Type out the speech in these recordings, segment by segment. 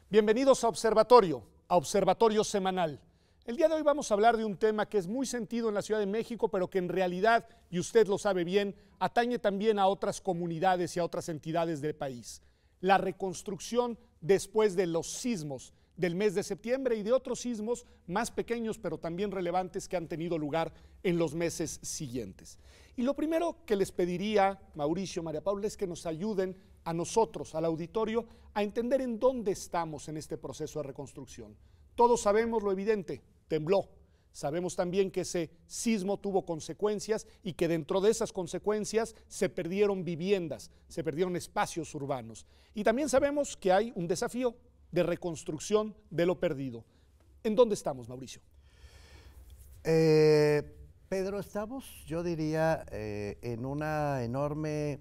Bienvenidos a Observatorio Semanal. El día de hoy vamos a hablar de un tema que es muy sentido en la Ciudad de México, pero que en realidad, y usted lo sabe bien, atañe también a otras comunidades y a otras entidades del país. La reconstrucción después de los sismos del mes de septiembre y de otros sismos más pequeños, pero también relevantes que han tenido lugar en los meses siguientes. Y lo primero que les pediría, Mauricio, María Paula, es que nos ayuden a nosotros, al auditorio, a entender en dónde estamos en este proceso de reconstrucción. Todos sabemos lo evidente, tembló. Sabemos también que ese sismo tuvo consecuencias y que dentro de esas consecuencias se perdieron viviendas, se perdieron espacios urbanos. Y también sabemos que hay un desafío de reconstrucción de lo perdido. ¿En dónde estamos, Mauricio? Pedro, estamos, yo diría, en una enorme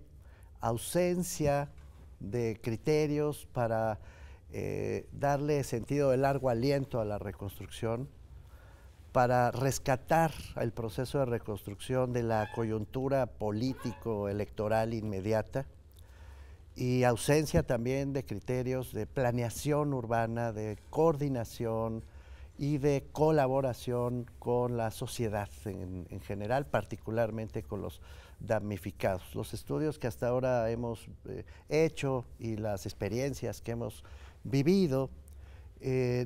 ausencia de criterios para darle sentido de largo aliento a la reconstrucción, para rescatar el proceso de reconstrucción de la coyuntura político-electoral inmediata, y ausencia también de criterios de planeación urbana, de coordinación y de colaboración con la sociedad en general, particularmente con los damnificados. Los estudios que hasta ahora hemos hecho y las experiencias que hemos vivido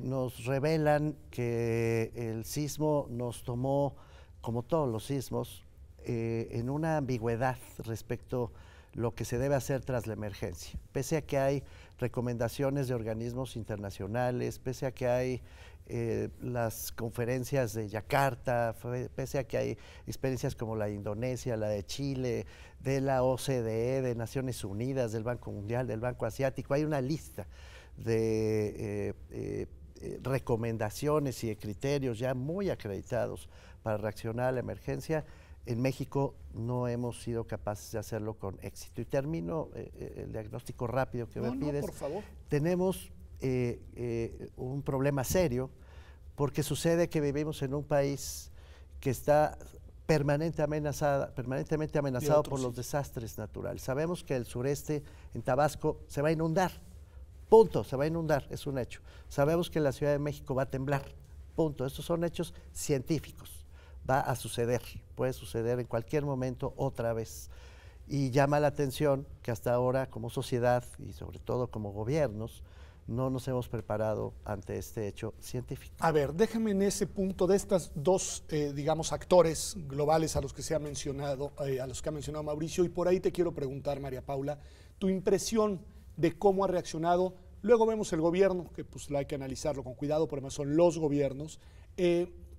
nos revelan que el sismo nos tomó, como todos los sismos, en una ambigüedad respecto a lo que se debe hacer tras la emergencia. Pese a que hay recomendaciones de organismos internacionales, pese a que hay las conferencias de Yakarta, pese a que hay experiencias como la de Indonesia, la de Chile, de la OCDE, de Naciones Unidas, del Banco Mundial, del Banco Asiático, hay una lista de recomendaciones y de criterios ya muy acreditados para reaccionar a la emergencia. En México no hemos sido capaces de hacerlo con éxito. Y termino el diagnóstico rápido que me pides. Por favor. Tenemos un problema serio porque sucede que vivimos en un país que está permanentemente amenazado por los desastres naturales. Sabemos que el sureste, en Tabasco, se va a inundar. Punto, se va a inundar, es un hecho. Sabemos que la Ciudad de México va a temblar. Punto. Estos son hechos científicos. Va a suceder, puede suceder en cualquier momento otra vez. Y llama la atención que hasta ahora como sociedad y sobre todo como gobiernos no nos hemos preparado ante este hecho científico. A ver, déjame en ese punto de estas dos, digamos, actores globales a los que se ha mencionado, a los que ha mencionado Mauricio, y por ahí te quiero preguntar, María Paula, tu impresión de cómo ha reaccionado. Luego vemos el gobierno, que pues hay que analizarlo con cuidado, porque además son los gobiernos.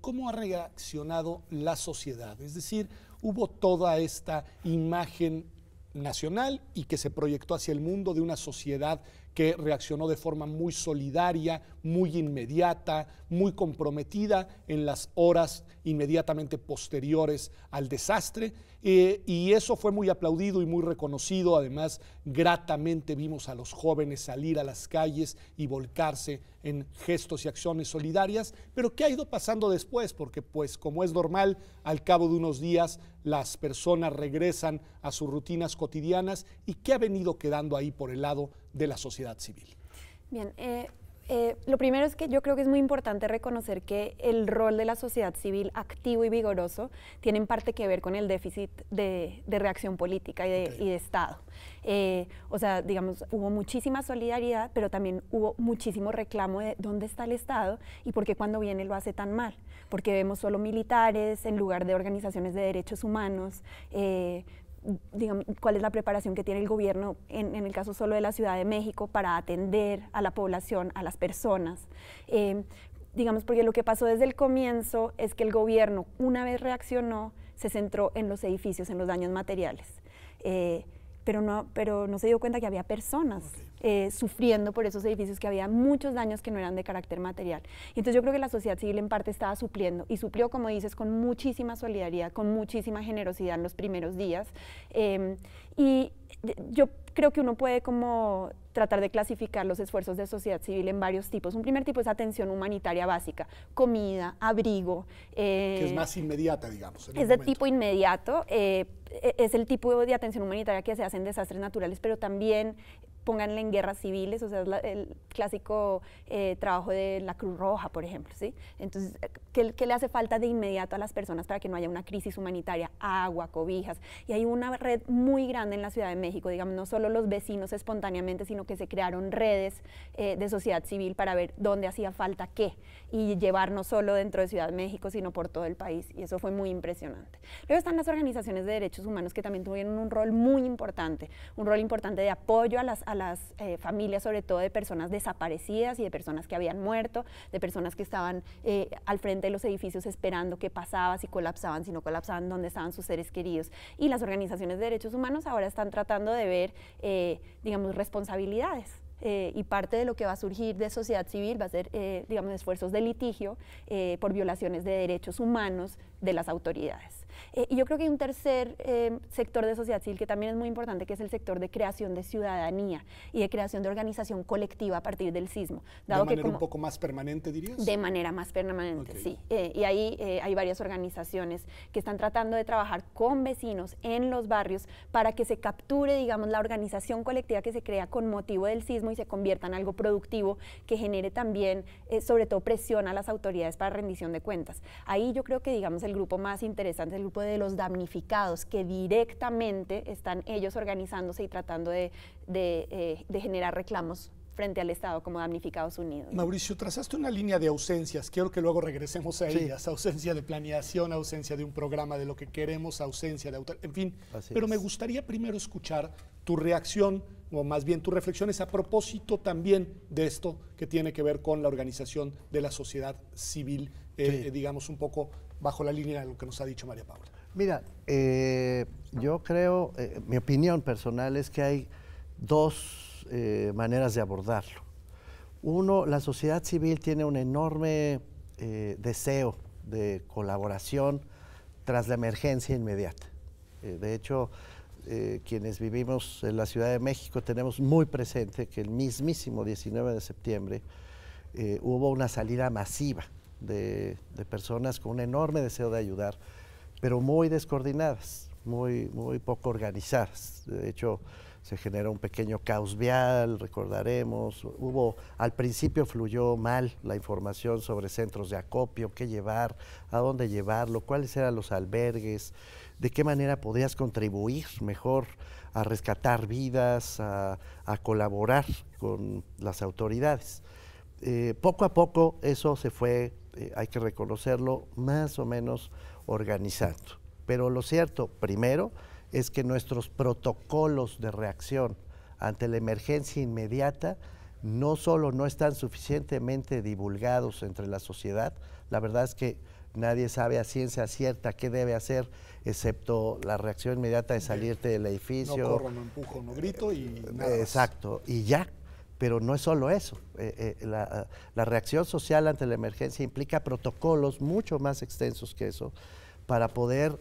¿Cómo ha reaccionado la sociedad? Es decir, hubo toda esta imagen nacional y que se proyectó hacia el mundo de una sociedad que reaccionó de forma muy solidaria, muy inmediata, muy comprometida en las horas inmediatamente posteriores al desastre, y eso fue muy aplaudido y muy reconocido. Además, gratamente vimos a los jóvenes salir a las calles y volcarse en gestos y acciones solidarias. Pero ¿qué ha ido pasando después? Porque pues como es normal, al cabo de unos días las personas regresan a sus rutinas cotidianas. ¿Y qué ha venido quedando ahí por el lado de la sociedad civil? Bien, lo primero es que yo creo que es muy importante reconocer que el rol de la sociedad civil activo y vigoroso tiene en parte que ver con el déficit de reacción política y de Estado. O sea, digamos, hubo muchísima solidaridad, pero también hubo muchísimo reclamo de dónde está el Estado y por qué cuando viene lo hace tan mal. Porque vemos solo militares en lugar de organizaciones de derechos humanos. Digamos, cuál es la preparación que tiene el gobierno en el caso solo de la Ciudad de México para atender a la población, a las personas. Digamos, porque lo que pasó desde el comienzo es que el gobierno, una vez reaccionó, se centró en los edificios, en los daños materiales. Pero no se dio cuenta que había personas sufriendo por esos edificios, que había muchos daños que no eran de carácter material. Y entonces yo creo que la sociedad civil en parte estaba supliendo, y suplió, como dices, con muchísima solidaridad, con muchísima generosidad en los primeros días. Y yo creo que uno puede como tratar de clasificar los esfuerzos de sociedad civil en varios tipos. Un primer tipo es atención humanitaria básica, comida, abrigo. Que es más inmediata, digamos. Es de tipo inmediato, es el tipo de atención humanitaria que se hace en desastres naturales, pero también pónganle en guerras civiles, o sea, es el clásico trabajo de la Cruz Roja, por ejemplo, ¿sí? Entonces, ¿qué le hace falta de inmediato a las personas para que no haya una crisis humanitaria? Agua, cobijas, y hay una red muy grande en la Ciudad de México, digamos, no solo los vecinos espontáneamente, sino que se crearon redes de sociedad civil para ver dónde hacía falta qué, y llevar no solo dentro de Ciudad de México, sino por todo el país, y eso fue muy impresionante. Luego están las organizaciones de derechos humanos que también tuvieron un rol muy importante, de apoyo a las familias, sobre todo de personas desaparecidas y de personas que habían muerto, de personas que estaban al frente de los edificios esperando qué pasaba, si colapsaban, si no colapsaban, dónde estaban sus seres queridos. Y las organizaciones de derechos humanos ahora están tratando de ver, digamos, responsabilidades. Y parte de lo que va a surgir de sociedad civil va a ser, digamos, esfuerzos de litigio por violaciones de derechos humanos de las autoridades. Y yo creo que hay un tercer sector de sociedad civil que también es muy importante, que es el sector de creación de ciudadanía y de creación de organización colectiva a partir del sismo. Dado ¿De manera un poco más permanente, dirías? De manera más permanente, sí. Y ahí hay varias organizaciones que están tratando de trabajar con vecinos en los barrios para que se capture, digamos, la organización colectiva que se crea con motivo del sismo y se convierta en algo productivo que genere también, sobre todo, presión a las autoridades para rendición de cuentas. Ahí yo creo que, digamos, el grupo más interesante es el grupo de los damnificados, que directamente están ellos organizándose y tratando de generar reclamos frente al Estado como Damnificados Unidos. Mauricio, trazaste una línea de ausencias, quiero que luego regresemos a ellas, ausencia de planeación, ausencia de un programa de lo que queremos, ausencia de en fin, pero me gustaría primero escuchar tu reacción, o más bien tus reflexiones a propósito también de esto que tiene que ver con la organización de la sociedad civil, digamos un poco bajo la línea de lo que nos ha dicho María Paula. Mira, yo creo, mi opinión personal es que hay dos maneras de abordarlo. Uno, la sociedad civil tiene un enorme deseo de colaboración tras la emergencia inmediata. De hecho, quienes vivimos en la Ciudad de México tenemos muy presente que el mismísimo 19 de septiembre hubo una salida masiva de personas con un enorme deseo de ayudar, pero muy descoordinadas, muy poco organizadas. De hecho, se generó un pequeño caos vial, recordaremos. Al principio fluyó mal la información sobre centros de acopio, qué llevar, a dónde llevarlo, cuáles eran los albergues, de qué manera podías contribuir mejor a rescatar vidas, a colaborar con las autoridades. Poco a poco eso se fue, hay que reconocerlo, más o menos organizando. Pero lo cierto, primero, es que nuestros protocolos de reacción ante la emergencia inmediata no solo no están suficientemente divulgados entre la sociedad, la verdad es que nadie sabe a ciencia cierta qué debe hacer, excepto la reacción inmediata de salirte del edificio. No corro, no empujo, no grito y nada exacto, y ya. Pero no es solo eso, la reacción social ante la emergencia implica protocolos mucho más extensos que eso para poder,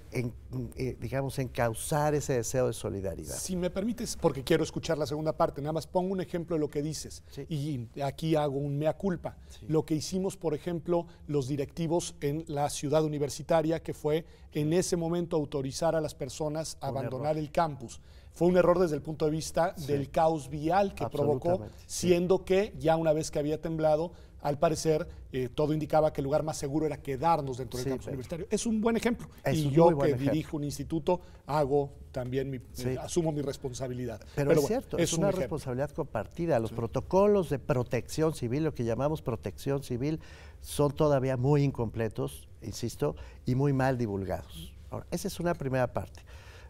digamos, encauzar ese deseo de solidaridad. Si me permites, porque quiero escuchar la segunda parte, nada más pongo un ejemplo de lo que dices, y aquí hago un mea culpa. Lo que hicimos, por ejemplo, los directivos en la ciudad universitaria, que fue en ese momento autorizar a las personas a abandonar el campus. Fue un error desde el punto de vista del caos vial que provocó, siendo que ya una vez que había temblado, al parecer, todo indicaba que el lugar más seguro era quedarnos dentro del campus universitario. Es un buen ejemplo. Y yo que dirijo un instituto, hago también, asumo mi responsabilidad. Pero es cierto, es una responsabilidad compartida. Los protocolos de protección civil, lo que llamamos protección civil, son todavía muy incompletos, insisto, y muy mal divulgados. Ahora, esa es una primera parte.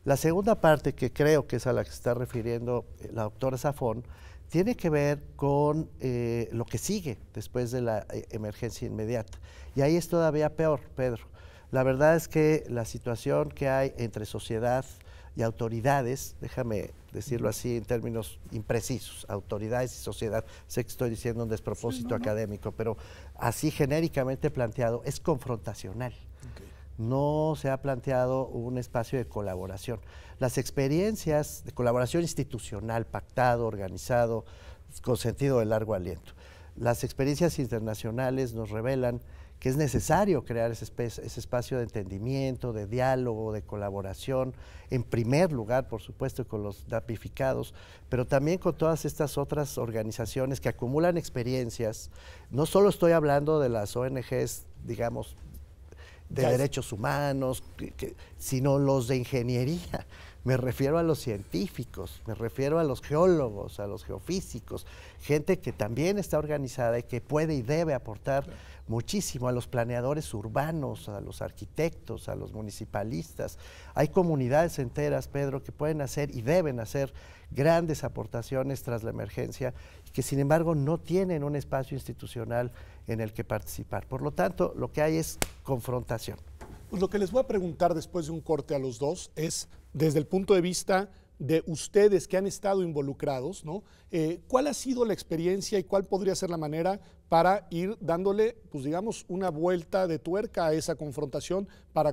La segunda parte, que creo que es a la que se está refiriendo la doctora Zafón, tiene que ver con lo que sigue después de la emergencia inmediata. Y ahí es todavía peor, Pedro. La verdad es que la situación que hay entre sociedad y autoridades, déjame decirlo así en términos imprecisos, autoridades y sociedad, sé que estoy diciendo un despropósito académico, pero así genéricamente planteado, es confrontacional. No se ha planteado un espacio de colaboración. Las experiencias de colaboración institucional, pactado, organizado, con sentido de largo aliento. Las experiencias internacionales nos revelan que es necesario crear ese espacio de entendimiento, de diálogo, de colaboración, en primer lugar, por supuesto, con los damnificados, pero también con todas estas otras organizaciones que acumulan experiencias. No solo estoy hablando de las ONGs, digamos, de derechos humanos, sino los de ingeniería. Me refiero a los científicos, me refiero a los geólogos, a los geofísicos, gente que también está organizada y que puede y debe aportar muchísimo, a los planeadores urbanos, a los arquitectos, a los municipalistas. Hay comunidades enteras, Pedro, que pueden hacer y deben hacer grandes aportaciones tras la emergencia y que sin embargo no tienen un espacio institucional en el que participar. Por lo tanto, lo que hay es confrontación. Pues lo que les voy a preguntar después de un corte a los dos es, desde el punto de vista de ustedes que han estado involucrados, ¿no? ¿Cuál ha sido la experiencia y cuál podría ser la manera para ir dándole, pues digamos, una vuelta de tuerca a esa confrontación para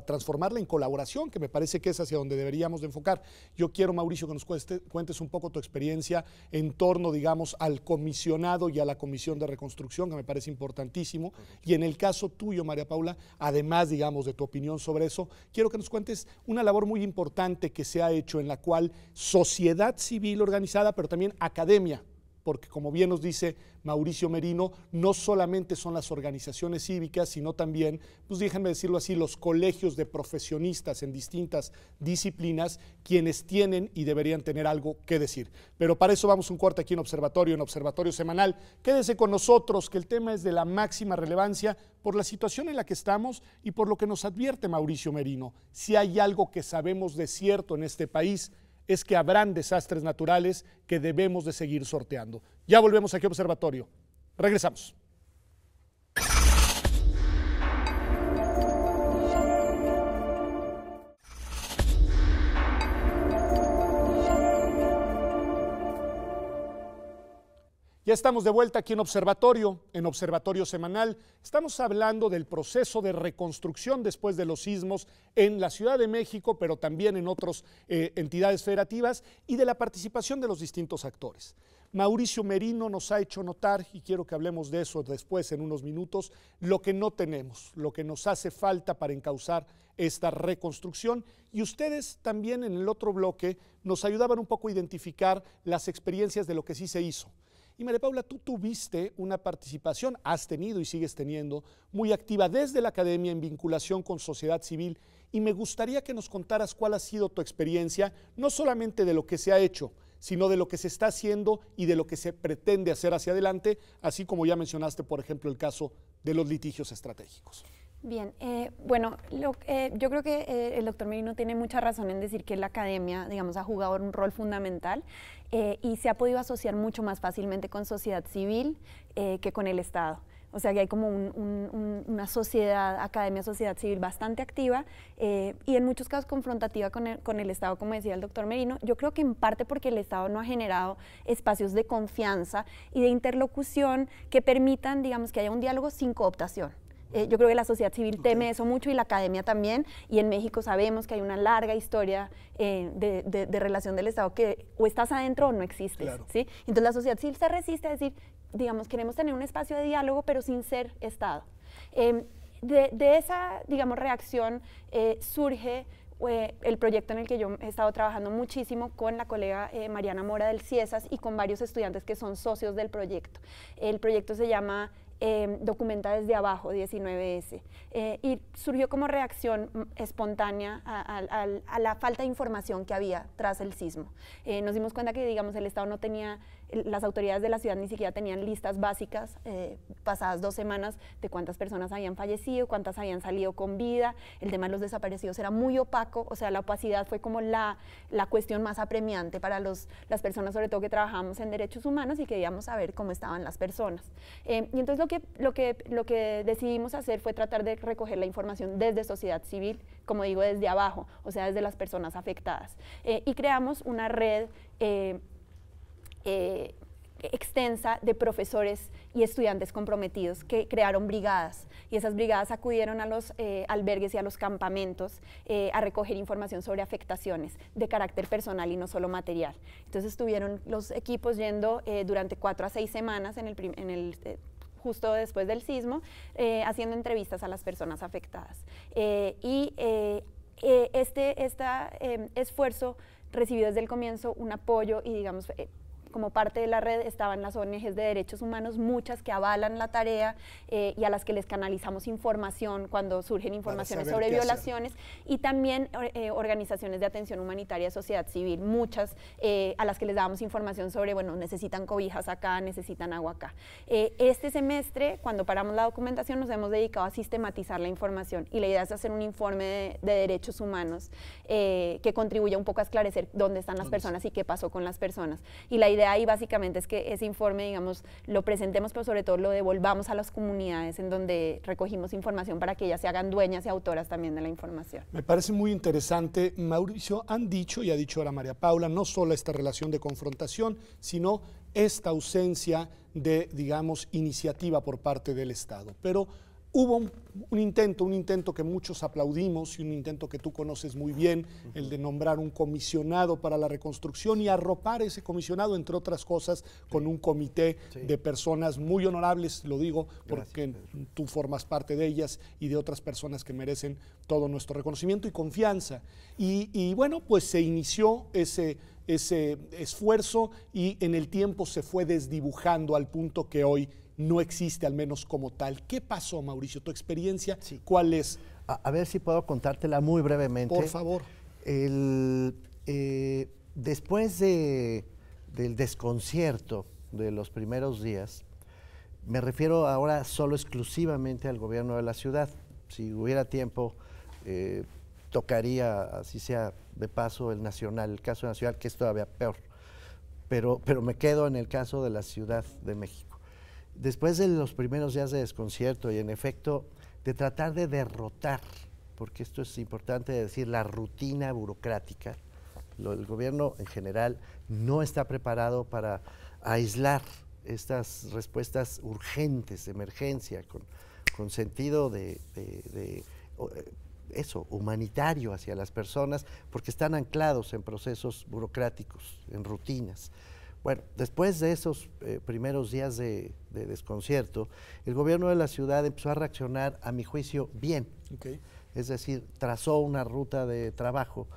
transformarla en colaboración, que me parece que es hacia donde deberíamos de enfocar? Yo quiero, Mauricio, que nos cuentes un poco tu experiencia en torno, digamos, al comisionado y a la Comisión de Reconstrucción, que me parece importantísimo. Y en el caso tuyo, María Paula, además, digamos, de tu opinión sobre eso, quiero que nos cuentes una labor muy importante que se ha hecho en la cual sociedad civil organizada, pero también academia, porque como bien nos dice Mauricio Merino, no solamente son las organizaciones cívicas, sino también, pues déjenme decirlo así, los colegios de profesionistas en distintas disciplinas, quienes tienen y deberían tener algo que decir. Pero para eso vamos a un corte aquí en Observatorio Semanal. Quédese con nosotros, que el tema es de la máxima relevancia por la situación en la que estamos y por lo que nos advierte Mauricio Merino. Si hay algo que sabemos de cierto en este país, es que habrán desastres naturales que debemos de seguir sorteando. Ya volvemos aquí a Observatorio. Regresamos. Ya estamos de vuelta aquí en Observatorio Semanal. Estamos hablando del proceso de reconstrucción después de los sismos en la Ciudad de México, pero también en otras entidades federativas, y de la participación de los distintos actores. Mauricio Merino nos ha hecho notar, y quiero que hablemos de eso después en unos minutos, lo que no tenemos, lo que nos hace falta para encauzar esta reconstrucción, y ustedes también en el otro bloque nos ayudaban un poco a identificar las experiencias de lo que sí se hizo. Y María Paula, tú tuviste una participación, has tenido y sigues teniendo, muy activa desde la academia en vinculación con sociedad civil, y me gustaría que nos contaras cuál ha sido tu experiencia, no solamente de lo que se ha hecho, sino de lo que se está haciendo y de lo que se pretende hacer hacia adelante, así como ya mencionaste, por ejemplo, el caso de los litigios estratégicos. Bien, bueno, yo creo que el doctor Merino tiene mucha razón en decir que la academia, digamos, ha jugado un rol fundamental y se ha podido asociar mucho más fácilmente con sociedad civil que con el Estado. O sea que hay como una sociedad, academia, sociedad civil bastante activa y en muchos casos confrontativa con el Estado, como decía el doctor Merino. Yo creo que en parte porque el Estado no ha generado espacios de confianza y de interlocución que permitan, digamos, que haya un diálogo sin cooptación. Yo creo que la sociedad civil teme eso mucho y la academia también, y en México sabemos que hay una larga historia de relación del Estado que o estás adentro o no existes, claro. ¿Sí? Entonces la sociedad civil se resiste a decir, digamos, queremos tener un espacio de diálogo pero sin ser Estado. De esa, digamos, reacción surge el proyecto en el que yo he estado trabajando muchísimo con la colega Mariana Mora del CIESAS y con varios estudiantes que son socios del proyecto. El proyecto se llama Documenta desde abajo, 19S, y surgió como reacción espontánea a la falta de información que había tras el sismo. Nos dimos cuenta que, digamos, el Estado no tenía, las autoridades de la ciudad ni siquiera tenían listas básicas pasadas 2 semanas de cuántas personas habían fallecido, cuántas habían salido con vida. El tema de los desaparecidos era muy opaco, o sea, la opacidad fue como la cuestión más apremiante para las personas, sobre todo que trabajamos en derechos humanos y queríamos saber cómo estaban las personas. Y entonces lo que decidimos hacer fue tratar de recoger la información desde sociedad civil, como digo, desde abajo, o sea, desde las personas afectadas. Y creamos una red extensa de profesores y estudiantes comprometidos que crearon brigadas, y esas brigadas acudieron a los albergues y a los campamentos a recoger información sobre afectaciones de carácter personal y no solo material. Entonces estuvieron los equipos yendo durante 4 a 6 semanas justo después del sismo, haciendo entrevistas a las personas afectadas. Este esfuerzo recibió desde el comienzo un apoyo y, digamos, como parte de la red estaban las ONGs de derechos humanos, muchas que avalan la tarea y a las que les canalizamos información cuando surgen informaciones sobre violaciones, y también organizaciones de atención humanitaria, sociedad civil, muchas a las que les dábamos información sobre, bueno, necesitan cobijas acá, necesitan agua acá. Este semestre, cuando paramos la documentación, nos hemos dedicado a sistematizar la información, y la idea es hacer un informe de derechos humanos que contribuya un poco a esclarecer dónde están las personas y qué pasó con las personas. Y la idea ahí básicamente es que ese informe, digamos, lo presentemos, pero sobre todo lo devolvamos a las comunidades en donde recogimos información para que ellas se hagan dueñas y autoras también de la información. Me parece muy interesante. Mauricio, han dicho, y ha dicho ahora María Paula, no solo esta relación de confrontación, sino esta ausencia de, digamos, iniciativa por parte del Estado. Pero hubo un intento que muchos aplaudimos, y un intento que tú conoces muy bien, el de nombrar un comisionado para la reconstrucción y arropar ese comisionado, entre otras cosas, con un comité de personas muy honorables, lo digo porque tú formas parte de ellas, y de otras personas que merecen todo nuestro reconocimiento y confianza. Y bueno, pues se inició ese esfuerzo, y en el tiempo se fue desdibujando al punto que hoy no existe, al menos como tal. ¿Qué pasó, Mauricio? ¿Tu experiencia cuál es? A ver si puedo contártela muy brevemente. Por favor. Después del desconcierto de los primeros días, me refiero ahora solo exclusivamente al gobierno de la ciudad. Si hubiera tiempo, tocaría, así sea de paso, el caso nacional, que es todavía peor. Pero me quedo en el caso de la Ciudad de México. Después de los primeros días de desconcierto y, en efecto, de tratar de derrotar, porque esto es importante decir, la rutina burocrática, el gobierno en general no está preparado para aislar estas respuestas urgentes de emergencia con sentido de humanitario hacia las personas, porque están anclados en procesos burocráticos, en rutinas. Bueno, después de esos primeros días de desconcierto, el gobierno de la ciudad empezó a reaccionar, a mi juicio, bien. Es decir, trazó una ruta de trabajo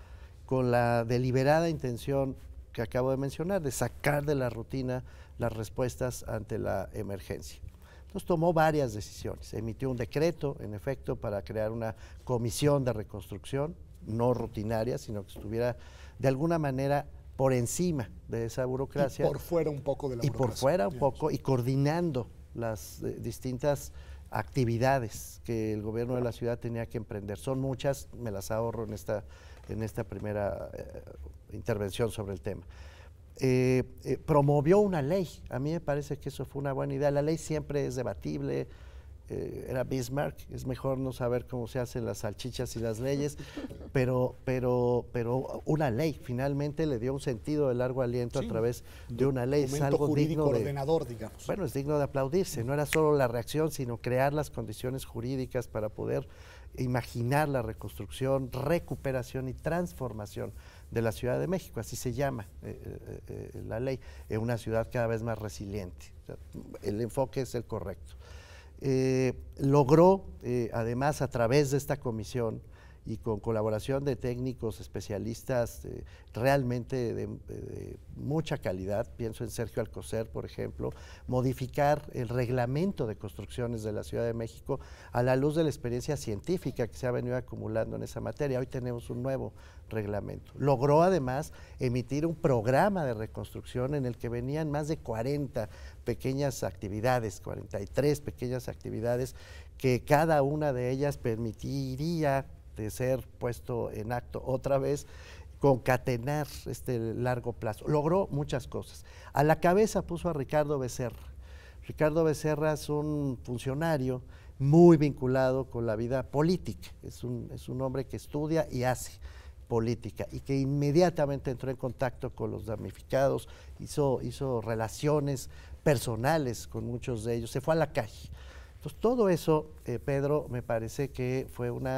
con la deliberada intención que acabo de mencionar, de sacar de la rutina las respuestas ante la emergencia. Entonces tomó varias decisiones. Emitió un decreto, en efecto, para crear una comisión de reconstrucción, no rutinaria, sino que estuviera de alguna manera por encima de esa burocracia. Y por fuera un poco de la burocracia. Y por fuera un poco, y coordinando las distintas actividades que el gobierno de la ciudad tenía que emprender. Son muchas, me las ahorro en esta primera intervención sobre el tema. Promovió una ley. A mí me parece que eso fue una buena idea. La ley siempre es debatible. Era Bismarck, es mejor no saber cómo se hacen las salchichas y las leyes, pero una ley finalmente le dio un sentido de largo aliento a través de una ley. Es algo digno ordenador, digamos. Bueno, es digno de aplaudirse. No era solo la reacción, sino crear las condiciones jurídicas para poder imaginar la reconstrucción, recuperación y transformación de la Ciudad de México, así se llama la ley, en una ciudad cada vez más resiliente. O sea, el enfoque es el correcto. Logró, además, a través de esta comisión y con colaboración de técnicos especialistas realmente de mucha calidad, pienso en Sergio Alcocer, por ejemplo, modificar el reglamento de construcciones de la Ciudad de México a la luz de la experiencia científica que se ha venido acumulando en esa materia. Hoy tenemos un nuevo reglamento. Logró además emitir un programa de reconstrucción en el que venían más de 40 pequeñas actividades, 43 pequeñas actividades, que cada una de ellas permitiría de ser puesto en acto otra vez, concatenar este largo plazo. Logró muchas cosas. A la cabeza puso a Ricardo Becerra. Ricardo Becerra es un funcionario muy vinculado con la vida política. Es un hombre que estudia y hace política y que inmediatamente entró en contacto con los damnificados, hizo relaciones personales con muchos de ellos, se fue a la calle. Entonces, todo eso, Pedro, me parece que fue un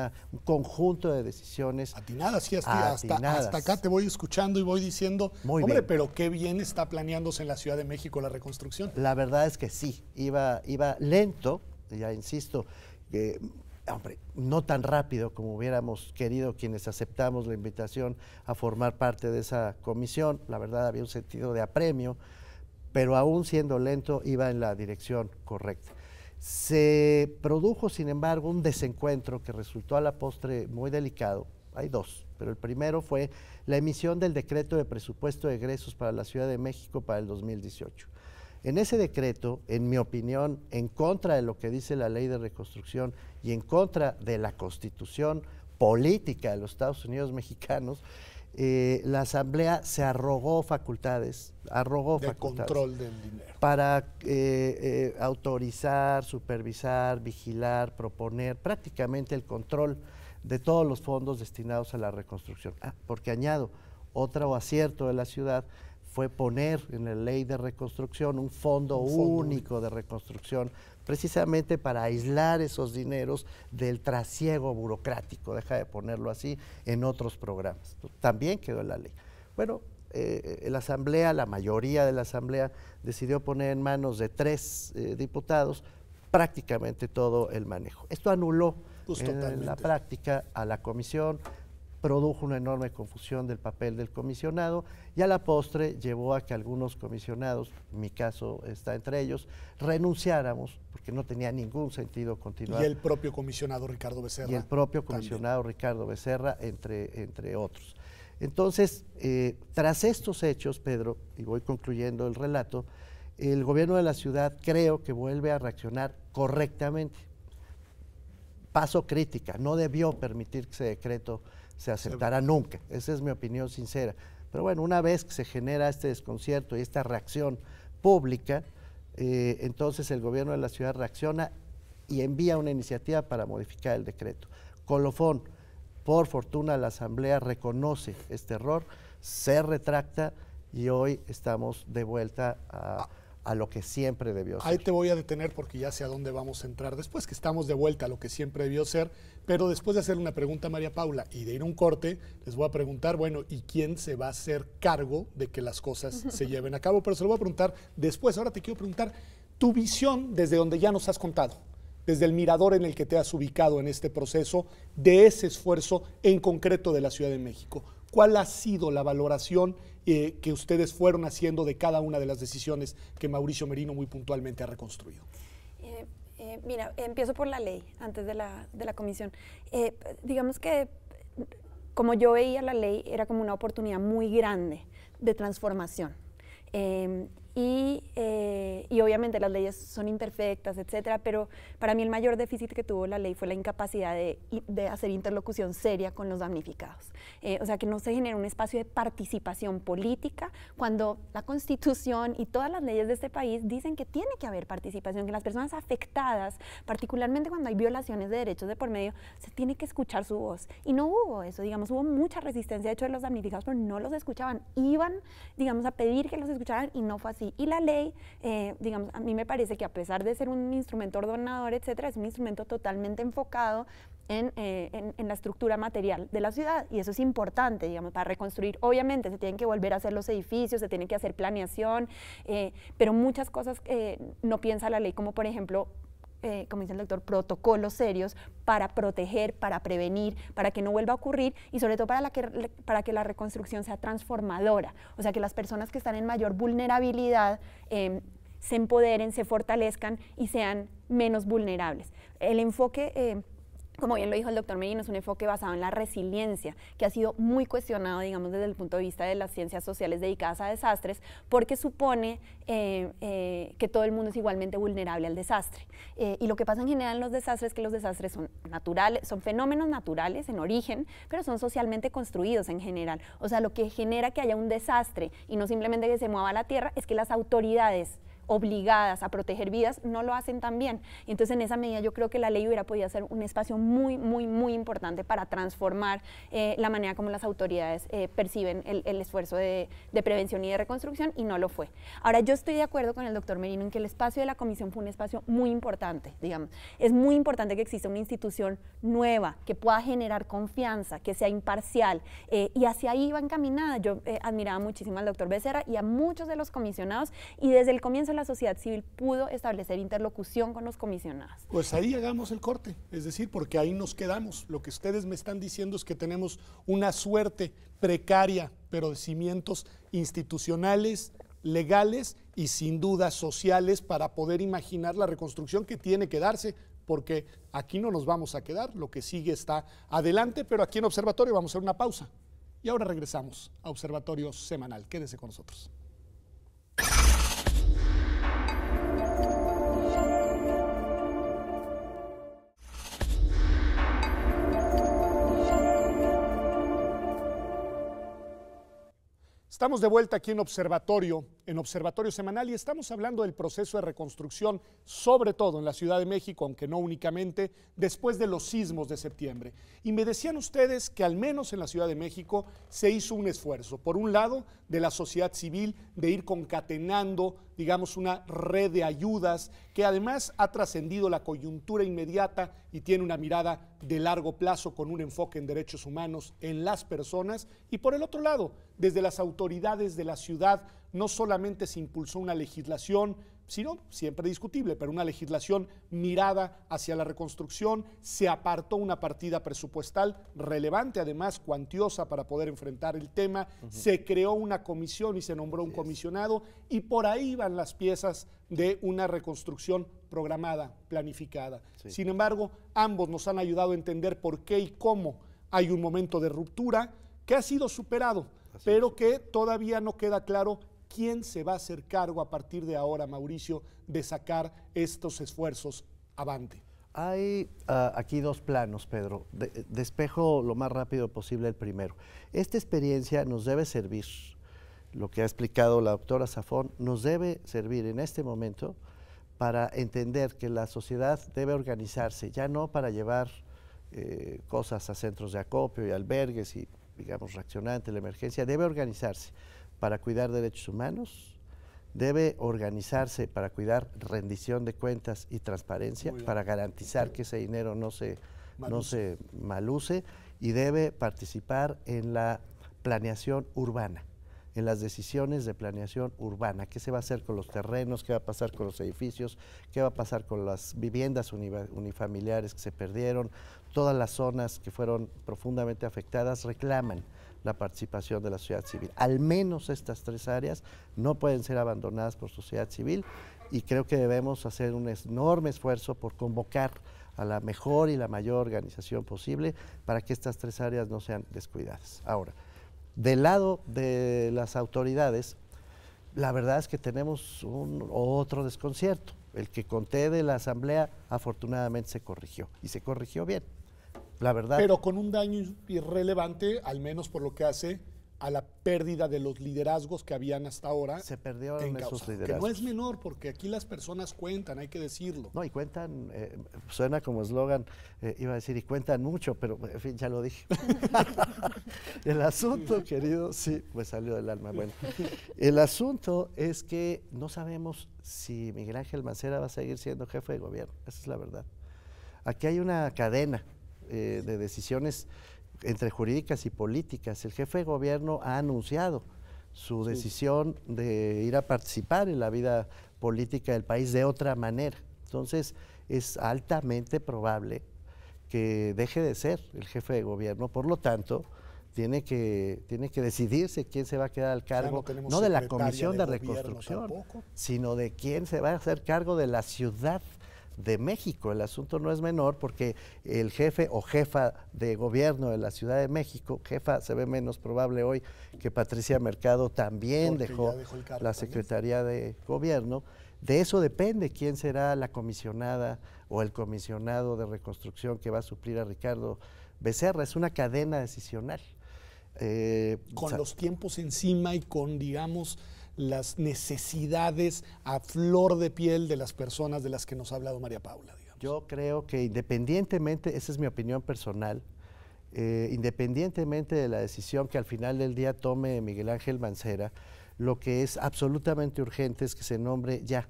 conjunto de decisiones atinadas, sí, hasta acá te voy escuchando y voy diciendo, muy hombre, bien, pero qué bien está planeándose en la Ciudad de México la reconstrucción. La verdad es que sí, iba lento, ya insisto, hombre, no tan rápido como hubiéramos querido quienes aceptamos la invitación a formar parte de esa comisión. La verdad había un sentido de apremio, pero aún siendo lento iba en la dirección correcta. Se produjo, sin embargo, un desencuentro que resultó a la postre muy delicado. Hay dos, pero el primero fue la emisión del decreto de presupuesto de egresos para la Ciudad de México para el 2018. En ese decreto, en mi opinión, en contra de lo que dice la ley de reconstrucción y en contra de la constitución política de los Estados Unidos mexicanos, la Asamblea se arrogó facultades, control del dinero, para autorizar, supervisar, vigilar, proponer prácticamente el control de todos los fondos destinados a la reconstrucción. Porque añado, otro acierto de la ciudad fue poner en la ley de reconstrucción un fondo único de reconstrucción, precisamente para aislar esos dineros del trasiego burocrático, deja de ponerlo así, en otros programas. También quedó en la ley. Bueno, la Asamblea, la mayoría de la Asamblea, decidió poner en manos de 3 diputados prácticamente todo el manejo. Esto anuló en la práctica a la comisión, produjo una enorme confusión del papel del comisionado y a la postre llevó a que algunos comisionados, mi caso está entre ellos, renunciáramos porque no tenía ningún sentido continuar. Y el propio comisionado Ricardo Becerra. Y el propio comisionado Ricardo Becerra, entre otros. Entonces, tras estos hechos, Pedro, y voy concluyendo el relato, el gobierno de la ciudad creo que vuelve a reaccionar correctamente. Paso crítica, no debió permitir que ese decreto se aceptará nunca, esa es mi opinión sincera. Pero bueno, una vez que se genera este desconcierto y esta reacción pública, entonces el gobierno de la ciudad reacciona y envía una iniciativa para modificar el decreto. Colofón, por fortuna la Asamblea reconoce este error, se retracta y hoy estamos de vuelta a lo que siempre debió ser. Ahí te voy a detener porque ya sé a dónde vamos a entrar después, que estamos de vuelta a lo que siempre debió ser, pero después de hacer una pregunta a María Paula y de ir a un corte, les voy a preguntar, bueno, ¿y quién se va a hacer cargo de que las cosas se lleven a cabo? Pero se lo voy a preguntar después. Ahora te quiero preguntar tu visión desde donde ya nos has contado, desde el mirador en el que te has ubicado en este proceso, de ese esfuerzo en concreto de la Ciudad de México. ¿Cuál ha sido la valoración que ustedes fueron haciendo de cada una de las decisiones que Mauricio Merino muy puntualmente ha reconstruido? Mira, empiezo por la ley, antes de la comisión. Digamos que, como yo veía la ley, era como una oportunidad muy grande de transformación. Y obviamente las leyes son imperfectas, etcétera, pero para mí el mayor déficit que tuvo la ley fue la incapacidad de hacer interlocución seria con los damnificados. O sea, que no se genera un espacio de participación política cuando la Constitución y todas las leyes de este país dicen que tiene que haber participación, que las personas afectadas, particularmente cuando hay violaciones de derechos de por medio, se tiene que escuchar su voz. Y no hubo eso, digamos, hubo mucha resistencia de hecho de los damnificados, pero no los escuchaban. Iban, digamos, a pedir que los escucharan y no fue así. Y la ley, digamos, a mí me parece que a pesar de ser un instrumento ordenador, etcétera, es un instrumento totalmente enfocado en la estructura material de la ciudad, y eso es importante, digamos, para reconstruir. Obviamente se tienen que volver a hacer los edificios, se tiene que hacer planeación, pero muchas cosas no piensa la ley, como por ejemplo, como dice el doctor, protocolos serios para proteger, para prevenir, para que no vuelva a ocurrir y sobre todo para que la reconstrucción sea transformadora, o sea, que las personas que están en mayor vulnerabilidad se empoderen, se fortalezcan y sean menos vulnerables. El enfoque, como bien lo dijo el doctor Merino, es un enfoque basado en la resiliencia, que ha sido muy cuestionado, digamos, desde el punto de vista de las ciencias sociales dedicadas a desastres, porque supone que todo el mundo es igualmente vulnerable al desastre. Y lo que pasa en general en los desastres es que los desastres son naturales, son fenómenos naturales en origen, pero son socialmente construidos en general. O sea, lo que genera que haya un desastre y no simplemente que se mueva la tierra es que las autoridades obligadas a proteger vidas, no lo hacen tan bien. Y entonces en esa medida yo creo que la ley hubiera podido ser un espacio muy, muy, muy importante para transformar la manera como las autoridades perciben el esfuerzo de prevención y de reconstrucción, y no lo fue. Ahora, yo estoy de acuerdo con el doctor Merino en que el espacio de la comisión fue un espacio muy importante, digamos. Es muy importante que exista una institución nueva, que pueda generar confianza, que sea imparcial, y hacia ahí iba encaminada. Yo admiraba muchísimo al doctor Becerra y a muchos de los comisionados, y desde el comienzo la sociedad civil pudo establecer interlocución con los comisionados. Pues ahí hagamos el corte, es decir, porque ahí nos quedamos. Lo que ustedes me están diciendo es que tenemos una suerte precaria, pero de cimientos institucionales, legales y sin duda sociales para poder imaginar la reconstrucción que tiene que darse, porque aquí no nos vamos a quedar, lo que sigue está adelante, pero aquí en Observatorio vamos a hacer una pausa. Y ahora regresamos a Observatorio Semanal. Quédese con nosotros. Estamos de vuelta aquí en Observatorio Semanal, y estamos hablando del proceso de reconstrucción, sobre todo en la Ciudad de México, aunque no únicamente, después de los sismos de septiembre. Y me decían ustedes que al menos en la Ciudad de México se hizo un esfuerzo, por un lado, de la sociedad civil, de ir concatenando, digamos, una red de ayudas que además ha trascendido la coyuntura inmediata y tiene una mirada de largo plazo con un enfoque en derechos humanos en las personas. Y por el otro lado, desde las autoridades de la ciudad, no solamente se impulsó una legislación, sino siempre discutible, pero una legislación mirada hacia la reconstrucción, se apartó una partida presupuestal relevante, además cuantiosa para poder enfrentar el tema, se creó una comisión y se nombró un comisionado, y por ahí van las piezas de una reconstrucción programada, planificada. Sí. Sin embargo, ambos nos han ayudado a entender por qué y cómo hay un momento de ruptura que ha sido superado, pero que todavía no queda claro quién se va a hacer cargo a partir de ahora, Mauricio, de sacar estos esfuerzos avante. Hay aquí dos planos, Pedro. Despejo lo más rápido posible el primero. Esta experiencia nos debe servir, lo que ha explicado la doctora Zafón, nos debe servir en este momento para entender que la sociedad debe organizarse, ya no para llevar cosas a centros de acopio y albergues y, digamos, reaccionar ante la emergencia, debe organizarse para cuidar derechos humanos, debe organizarse para cuidar rendición de cuentas y transparencia, para garantizar que ese dinero no se maluse, y debe participar en la planeación urbana, en las decisiones de planeación urbana. ¿Qué se va a hacer con los terrenos? ¿Qué va a pasar con los edificios? ¿Qué va a pasar con las viviendas unifamiliares que se perdieron? Todas las zonas que fueron profundamente afectadas reclaman la participación de la sociedad civil. Al menos estas tres áreas no pueden ser abandonadas por sociedad civil, y creo que debemos hacer un enorme esfuerzo por convocar a la mejor y la mayor organización posible para que estas tres áreas no sean descuidadas. Ahora, del lado de las autoridades, la verdad es que tenemos otro desconcierto. El que conté de la Asamblea afortunadamente se corrigió, y se corrigió bien. La verdad. Pero con un daño irrelevante, al menos por lo que hace a la pérdida de los liderazgos que habían hasta ahora. Se perdieron esos liderazgos. Que no es menor, porque aquí las personas cuentan, hay que decirlo. No, y cuentan, suena como eslogan, iba a decir, y cuentan mucho, pero en fin, ya lo dije. El asunto, querido, sí, pues salió del alma. Bueno, el asunto es que no sabemos si Miguel Ángel Mancera va a seguir siendo jefe de gobierno, esa es la verdad. Aquí hay una cadena de decisiones entre jurídicas y políticas. El jefe de gobierno ha anunciado su decisión de ir a participar en la vida política del país de otra manera. Entonces, es altamente probable que deje de ser el jefe de gobierno. Por lo tanto, tiene que decidirse quién se va a quedar al cargo, no de la Comisión de Reconstrucción, sino de quién se va a hacer cargo de la Ciudad de México. El asunto no es menor, porque el jefe o jefa de gobierno de la Ciudad de México, jefa se ve menos probable hoy que Patricia Mercado también dejó la Secretaría de Gobierno. De eso depende quién será la comisionada o el comisionado de reconstrucción que va a suplir a Ricardo Becerra. Es una cadena decisional. Con los tiempos encima y con, digamos, las necesidades a flor de piel de las personas de las que nos ha hablado María Paula, digamos? Yo creo que independientemente, esa es mi opinión personal, independientemente de la decisión que al final del día tome Miguel Ángel Mancera, lo que es absolutamente urgente es que se nombre ya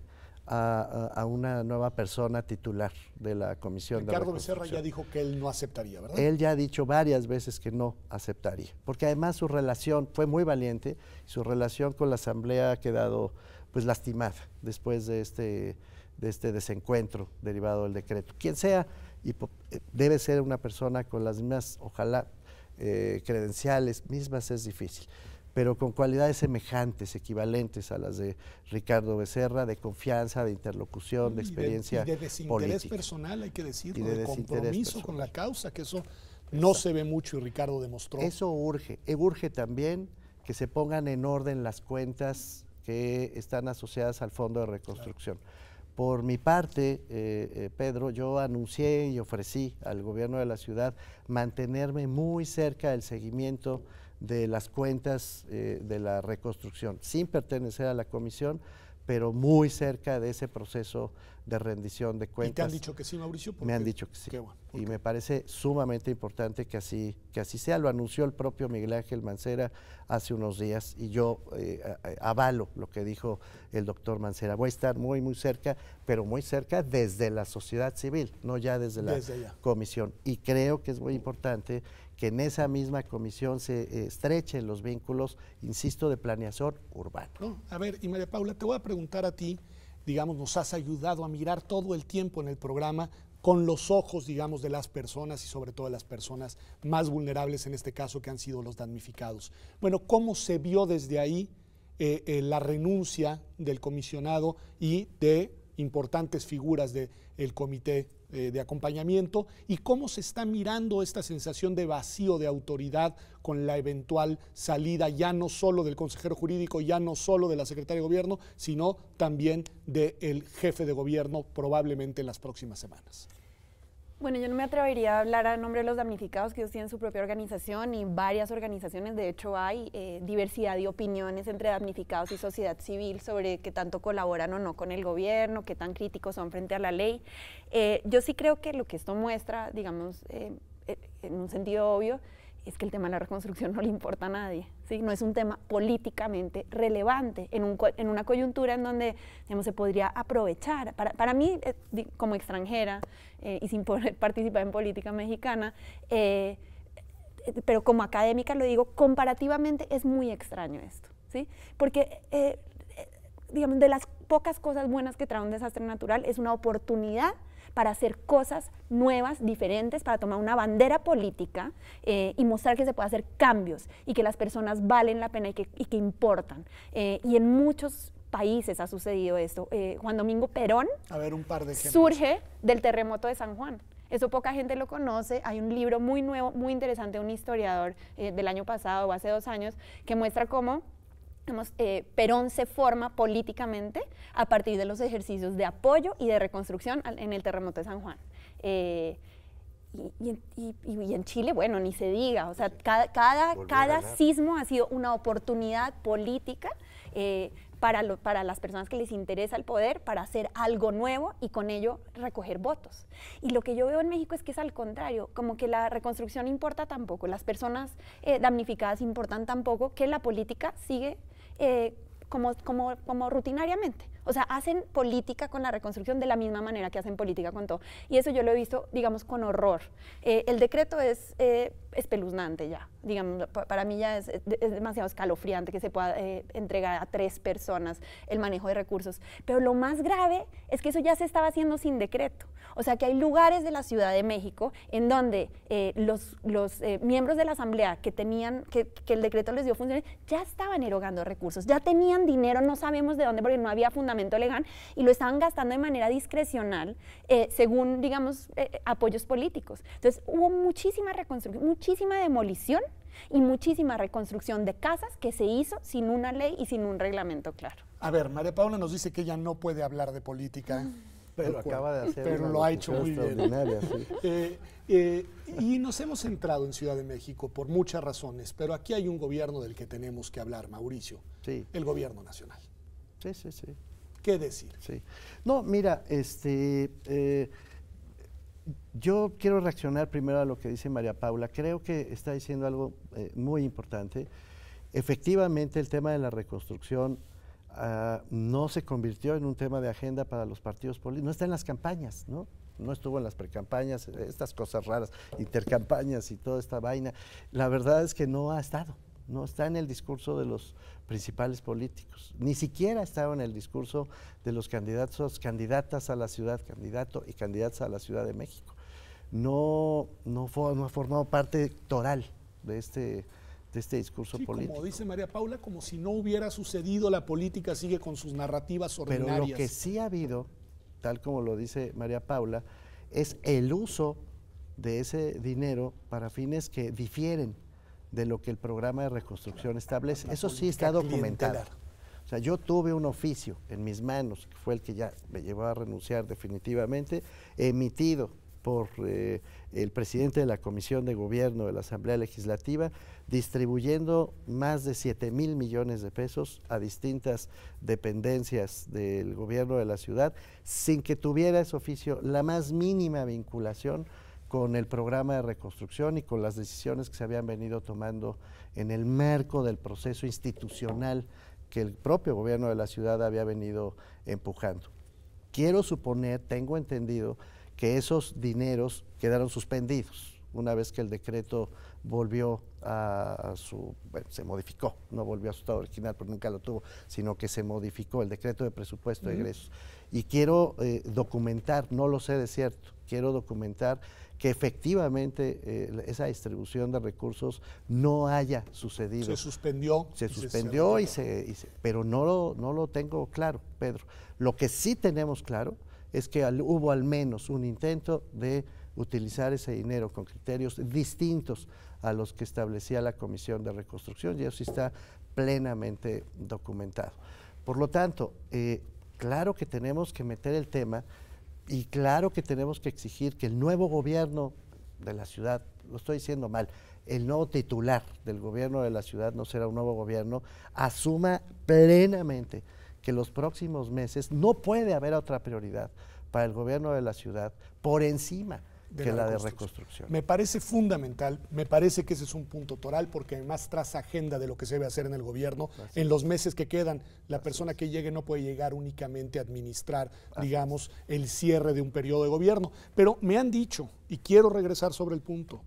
a una nueva persona titular de la Comisión de Ricardo Reconstrucción. Becerra ya dijo que él no aceptaría, ¿verdad? Él ya ha dicho varias veces que no aceptaría, porque además su relación fue muy valiente, su relación con la Asamblea ha quedado pues lastimada después de este desencuentro derivado del decreto. Quien sea, debe ser una persona con las mismas, ojalá, credenciales mismas, es difícil, pero con cualidades semejantes, equivalentes a las de Ricardo Becerra, de confianza, de interlocución, de experiencia política. Y de desinterés personal, hay que decirlo, de compromiso con la causa, que eso no se ve mucho y Ricardo demostró. Eso urge también que se pongan en orden las cuentas que están asociadas al Fondo de Reconstrucción. Claro. Por mi parte, Pedro, yo anuncié y ofrecí al gobierno de la ciudad mantenerme muy cerca del seguimiento de las cuentas de la reconstrucción, sin pertenecer a la comisión, pero muy cerca de ese proceso de rendición de cuentas. ¿Y te han dicho que sí, Mauricio? Me han dicho que sí. Qué bueno. Y me parece sumamente importante que así sea. Lo anunció el propio Miguel Ángel Mancera hace unos días y yo avalo lo que dijo el doctor Mancera. Voy a estar muy, muy cerca, pero muy cerca desde la sociedad civil, no ya desde la comisión. Y creo que es muy importante que en esa misma comisión se estrechen los vínculos, insisto, de planeación urbana. No, a ver, y María Paula, te voy a preguntar a ti, digamos, nos has ayudado a mirar todo el tiempo en el programa con los ojos, digamos, de las personas y sobre todo de las personas más vulnerables, en este caso, que han sido los damnificados. Bueno, ¿cómo se vio desde ahí la renuncia del comisionado y de importantes figuras del comité de acompañamiento, y cómo se está mirando esta sensación de vacío de autoridad con la eventual salida ya no solo del consejero jurídico, ya no solo de la secretaria de gobierno, sino también del jefe de gobierno probablemente en las próximas semanas? Bueno, yo no me atrevería a hablar a nombre de los damnificados, que ellos tienen su propia organización y varias organizaciones. De hecho, hay diversidad de opiniones entre damnificados y sociedad civil sobre qué tanto colaboran o no con el gobierno, qué tan críticos son frente a la ley. Yo sí creo que lo que esto muestra, digamos, en un sentido obvio, es que el tema de la reconstrucción no le importa a nadie, ¿sí? No es un tema políticamente relevante en una coyuntura en donde, digamos, se podría aprovechar. Para mí, como extranjera y sin poder participar en política mexicana, pero como académica lo digo, comparativamente es muy extraño esto, ¿sí? Porque, digamos, de las pocas cosas buenas que trae un desastre natural es una oportunidad para hacer cosas nuevas, diferentes, para tomar una bandera política y mostrar que se puede hacer cambios y que las personas valen la pena y que importan. Y en muchos países ha sucedido esto. Juan Domingo Perón, a ver, un par de ejemplos, surge del terremoto de San Juan. Eso poca gente lo conoce. Hay un libro muy nuevo, muy interesante de un historiador del año pasado o hace 2 años que muestra cómo Perón se forma políticamente a partir de los ejercicios de apoyo y de reconstrucción en el terremoto de San Juan. Y en Chile, bueno, ni se diga, o sea, cada sismo ha sido una oportunidad política para las personas que les interesa el poder, para hacer algo nuevo y con ello recoger votos. Y lo que yo veo en México es que es al contrario, como que la reconstrucción importa tan poco, las personas damnificadas importan tan poco, que la política sigue como rutinariamente. O sea, hacen política con la reconstrucción de la misma manera que hacen política con todo. Y eso yo lo he visto, digamos, con horror. El decreto es espeluznante ya. Digamos, para mí ya es demasiado escalofriante que se pueda entregar a 3 personas el manejo de recursos. Pero lo más grave es que eso ya se estaba haciendo sin decreto. O sea, que hay lugares de la Ciudad de México en donde los miembros de la Asamblea que el decreto les dio funciones, ya estaban erogando recursos, ya tenían dinero, no sabemos de dónde, porque no había fundamento legal, y lo estaban gastando de manera discrecional según, digamos, apoyos políticos. Entonces, hubo muchísima reconstrucción, muchísima demolición y muchísima reconstrucción de casas que se hizo sin una ley y sin un reglamento claro. A ver, María Paula nos dice que ella no puede hablar de política, Pero acaba de hacer pero una lo ha hecho muy extraordinaria, bien. Sí. Y nos hemos centrado en Ciudad de México por muchas razones, pero aquí hay un gobierno del que tenemos que hablar, Mauricio. Sí. El gobierno nacional. Sí, sí, sí. ¿Qué decir? Sí. No, mira, yo quiero reaccionar primero a lo que dice María Paula. Creo que está diciendo algo muy importante. Efectivamente, el tema de la reconstrucción no se convirtió en un tema de agenda para los partidos políticos, no está en las campañas, ¿no? No estuvo en las precampañas, estas cosas raras, intercampañas y toda esta vaina. La verdad es que no ha estado, no está en el discurso de los principales políticos, ni siquiera ha estado en el discurso de los candidatos, candidatas a la ciudad, candidato y candidatas a la Ciudad de México. No ha formado parte toral de este discurso político. Como dice María Paula, como si no hubiera sucedido, la política sigue con sus narrativas ordinarias. Pero lo que sí ha habido, tal como lo dice María Paula, es el uso de ese dinero para fines que difieren de lo que el programa de reconstrucción establece. Eso sí está documentado. O sea, yo tuve un oficio en mis manos, que fue el que ya me llevó a renunciar definitivamente, emitido por el presidente de la Comisión de Gobierno de la Asamblea Legislativa, distribuyendo más de 7,000 millones de pesos a distintas dependencias del gobierno de la ciudad, sin que tuviera ese oficio la más mínima vinculación con el programa de reconstrucción y con las decisiones que se habían venido tomando en el marco del proceso institucional que el propio gobierno de la ciudad había venido empujando. Quiero suponer, tengo entendido, que esos dineros quedaron suspendidos una vez que el decreto volvió se modificó, no volvió a su estado original, pero nunca lo tuvo, sino que se modificó el decreto de presupuesto de egresos. Y quiero documentar, no lo sé de cierto, quiero documentar que efectivamente esa distribución de recursos no haya sucedido. Se suspendió. Se suspendió, pero no lo tengo claro, Pedro. Lo que sí tenemos claro es que hubo al menos un intento de utilizar ese dinero con criterios distintos a los que establecía la Comisión de Reconstrucción, y eso sí está plenamente documentado. Por lo tanto, claro que tenemos que meter el tema y claro que tenemos que exigir que el nuevo gobierno de la ciudad, lo estoy diciendo mal, el nuevo titular del gobierno de la ciudad, no será un nuevo gobierno, asuma plenamente que los próximos meses no puede haber otra prioridad para el gobierno de la ciudad por encima que la de reconstrucción. Me parece fundamental, me parece que ese es un punto toral, porque además traza agenda de lo que se debe hacer en el gobierno. En los meses que quedan, la persona que llegue no puede llegar únicamente a administrar, digamos, el cierre de un periodo de gobierno. Pero me han dicho, y quiero regresar sobre el punto,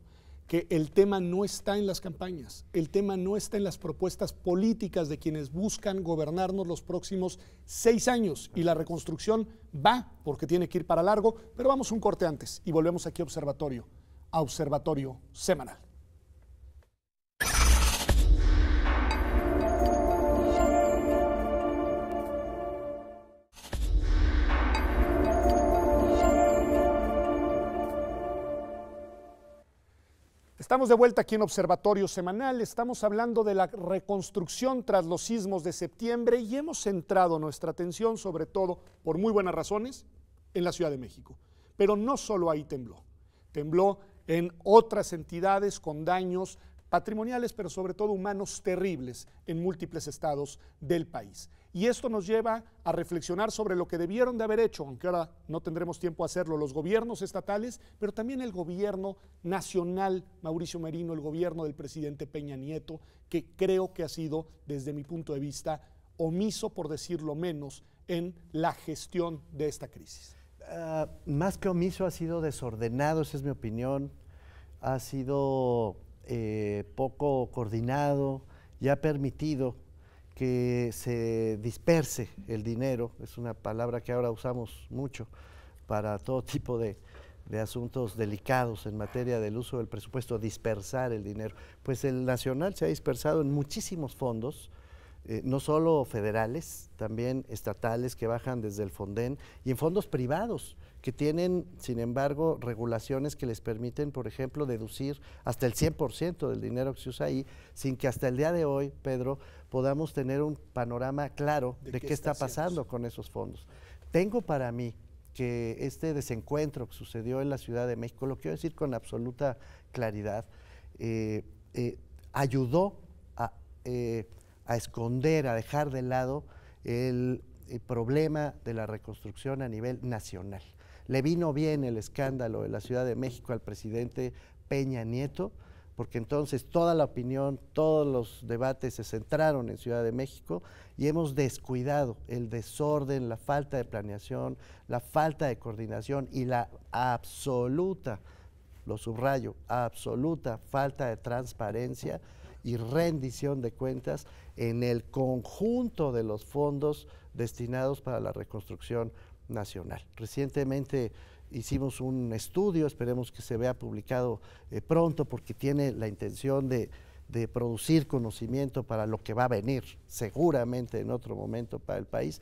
que el tema no está en las campañas, el tema no está en las propuestas políticas de quienes buscan gobernarnos los próximos 6 años, y la reconstrucción va porque tiene que ir para largo. Pero vamos un corte antes y volvemos aquí a Observatorio Semanal. Estamos de vuelta aquí en Observatorio Semanal. Estamos hablando de la reconstrucción tras los sismos de septiembre y hemos centrado nuestra atención, sobre todo por muy buenas razones, en la Ciudad de México. Pero no solo ahí tembló. Tembló en otras entidades con daños patrimoniales, pero sobre todo humanos terribles en múltiples estados del país. Y esto nos lleva a reflexionar sobre lo que debieron de haber hecho, aunque ahora no tendremos tiempo a hacerlo, los gobiernos estatales, pero también el gobierno nacional, Mauricio Merino, el gobierno del presidente Peña Nieto, que creo que ha sido, desde mi punto de vista, omiso, por decirlo menos, en la gestión de esta crisis. Más que omiso, ha sido desordenado, esa es mi opinión. Ha sido poco coordinado y ha permitido que se disperse el dinero. Es una palabra que ahora usamos mucho para todo tipo de asuntos delicados en materia del uso del presupuesto, dispersar el dinero. Pues el nacional se ha dispersado en muchísimos fondos, no solo federales, también estatales que bajan desde el Fonden, y en fondos privados que tienen, sin embargo, regulaciones que les permiten, por ejemplo, deducir hasta el 100% del dinero que se usa ahí, sin que hasta el día de hoy, Pedro, podamos tener un panorama claro de qué está pasando con esos fondos. Tengo para mí que este desencuentro que sucedió en la Ciudad de México, lo quiero decir con absoluta claridad, ayudó a esconder, a dejar de lado el problema de la reconstrucción a nivel nacional. Le vino bien el escándalo de la Ciudad de México al presidente Peña Nieto, porque entonces toda la opinión, todos los debates se centraron en Ciudad de México y hemos descuidado el desorden, la falta de planeación, la falta de coordinación y la absoluta, lo subrayo, absoluta falta de transparencia y rendición de cuentas en el conjunto de los fondos destinados para la reconstrucción nacional. Recientemente hicimos un estudio, esperemos que se vea publicado pronto, porque tiene la intención de producir conocimiento para lo que va a venir seguramente en otro momento para el país,